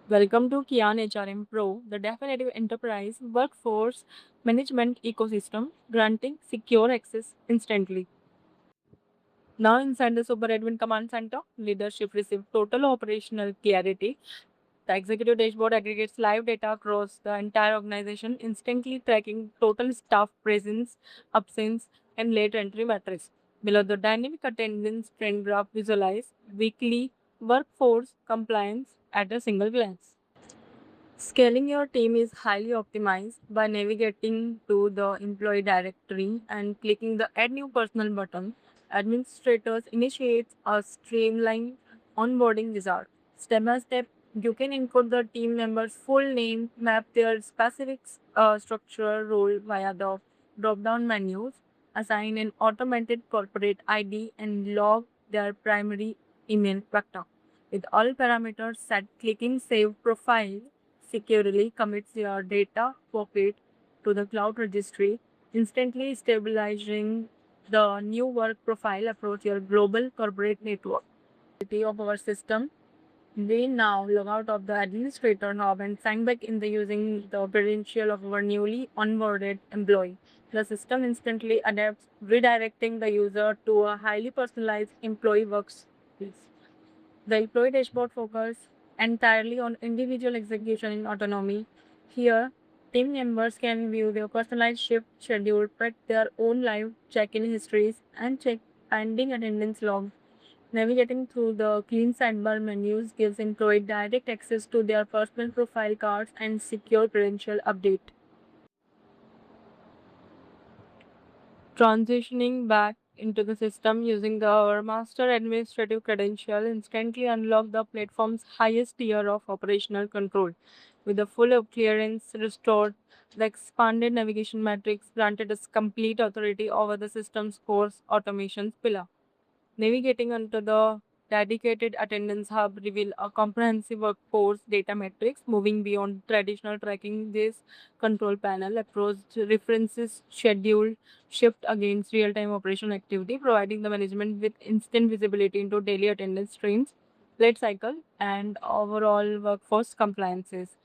Welcome to Kian HRM Pro, the definitive enterprise workforce management ecosystem, granting secure access instantly. Now, inside the Super Admin Command Center, leadership receives total operational clarity. The executive dashboard aggregates live data across the entire organization, instantly tracking total staff presence, absence, and late entry metrics. Below the dynamic attendance trend graph visualize weekly workforce compliance at a single glance. Scaling your team is highly optimized by navigating to the employee directory and clicking the Add New Personal button. Administrators initiate a streamlined onboarding wizard. Step by step, you can input the team member's full name, map their specific structural role via the drop-down menus, assign an automated corporate ID, and log their primary email vector. With all parameters set, clicking Save Profile securely commits your data pocket to the cloud registry, instantly stabilizing the new work profile across your global corporate network. Of our system, we now log out of the administrator hub and sign back in the using the credential of our newly onboarded employee. The system instantly adapts, redirecting the user to a highly personalized employee workspace. The employee dashboard focuses entirely on individual execution and autonomy. Here, team members can view their personalized shift schedule, track their own live check-in histories, and check pending attendance logs. Navigating through the clean sidebar menus gives employee direct access to their personal profile cards and secure credential update. Transitioning back into the system using our master administrative credential instantly unlock the platform's highest tier of operational control. With the full clearance restored, the expanded navigation matrix granted us complete authority over the system's core automation pillar. Navigating onto the dedicated attendance hub reveal a comprehensive workforce data matrix moving beyond traditional tracking. This control panel approach references schedule shift against real-time operational activity, providing the management with instant visibility into daily attendance trends, late cycle, and overall workforce compliances.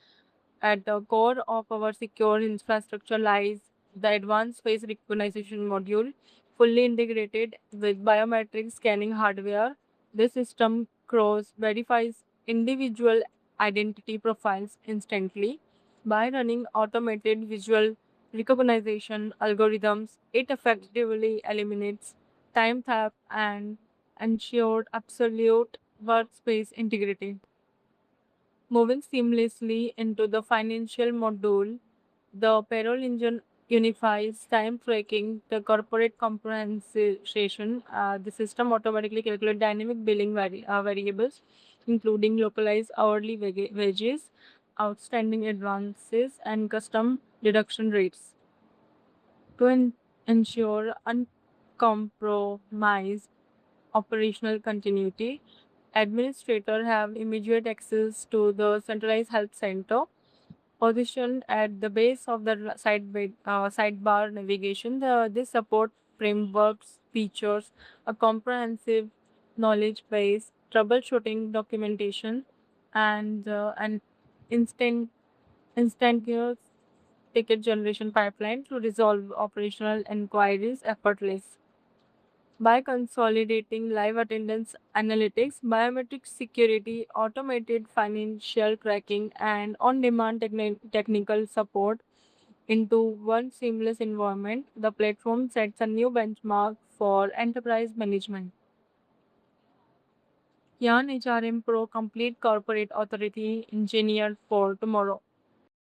At the core of our secure infrastructure lies the advanced face recognition module, fully integrated with biometric scanning hardware. This system cross verifies individual identity profiles instantly by running automated visual recognition algorithms. It effectively eliminates time theft and ensured absolute workspace integrity. Moving seamlessly into the financial module, the payroll engine unifies time tracking, the corporate compensation. The system automatically calculates dynamic billing variables, including localized hourly wages, outstanding advances, and custom deduction rates to ensure uncompromised operational continuity. Administrators have immediate access to the centralized health center positioned at the base of the sidebar navigation. This support frameworks features a comprehensive knowledge base, troubleshooting documentation, and an instant instantaneous ticket generation pipeline to resolve operational inquiries effortless. By consolidating live attendance analytics, biometric security, automated financial tracking, and on demand technical support into one seamless environment, the platform sets a new benchmark for enterprise management. Yan HRM Pro Complete Corporate Authority engineered for tomorrow.